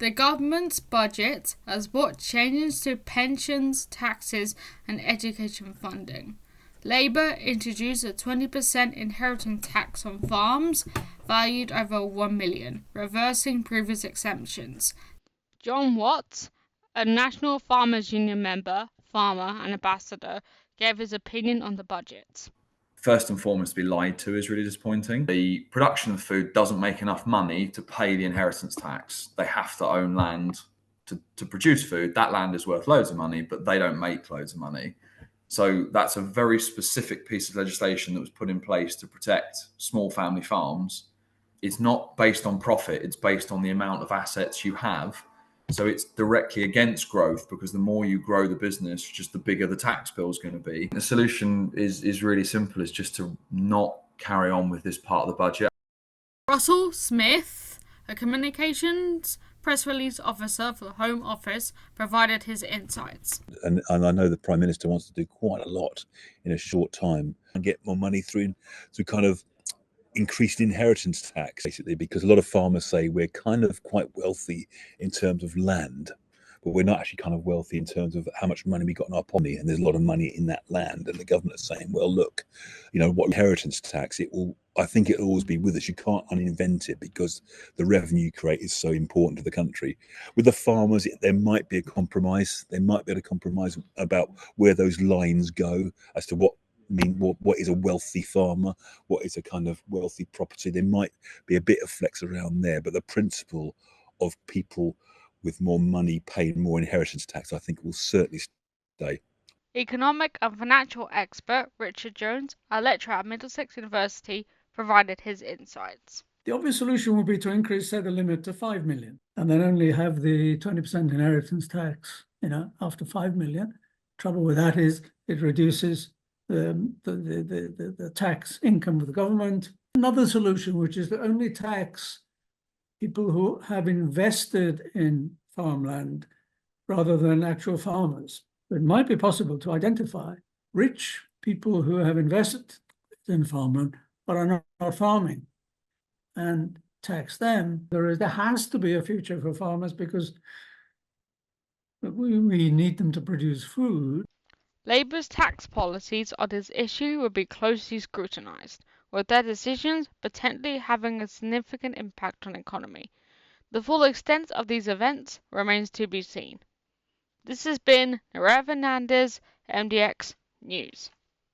The government's budget has brought changes to pensions, taxes, and education funding. Labour introduced a 20% inheritance tax on farms valued over 1 million, reversing previous exemptions. John Watts, a National Farmers Union member, farmer and ambassador, gave his opinion on the budget. First and foremost, to be lied to is really disappointing. The production of food doesn't make enough money to pay the inheritance tax. They have to own land to produce food. That land is worth loads of money, but they don't make loads of money. So that's a very specific piece of legislation that was put in place to protect small family farms. It's not based on profit, it's based on the amount of assets you have. So it's directly against growth, because the more you grow the business, just the bigger the tax bill is going to be. The solution is really simple. It's just to not carry on with this part of the budget. Russell Smith, a communications press release officer for the Home Office, provided his insights. And I know the Prime Minister wants to do quite a lot in a short time and get more money through kind of increased inheritance tax, basically, because a lot of farmers say we're kind of quite wealthy in terms of land, but we're not actually kind of wealthy in terms of how much money we got in our pocket, and there's a lot of money in that land. And the government is saying, well, look, what inheritance tax, I think it'll always be with us. You can't uninvent it, because the revenue you create is so important to the country. With the farmers, there might be a compromise. They might be able to compromise about where those lines go as to what is a wealthy farmer, what is a kind of wealthy property. There might be a bit of flex around there, but the principle of people with more money paying more inheritance tax, I think, will certainly stay. Economic and financial expert Richard Jones, a lecturer at Middlesex University, provided his insights. The obvious solution would be to increase, say, the limit to 5 million, and then only have the 20% inheritance tax, after 5 million. Trouble with that is it reduces the tax income of the government. Another solution, which is to only tax people who have invested in farmland rather than actual farmers. It might be possible to identify rich people who have invested in farmland but are not farming and tax them. There has to be a future for farmers, because we need them to produce food. Labour's tax policies on this issue will be closely scrutinised, with their decisions potentially having a significant impact on the economy. The full extent of these events remains to be seen. This has been Nora Fernandez, MDX News.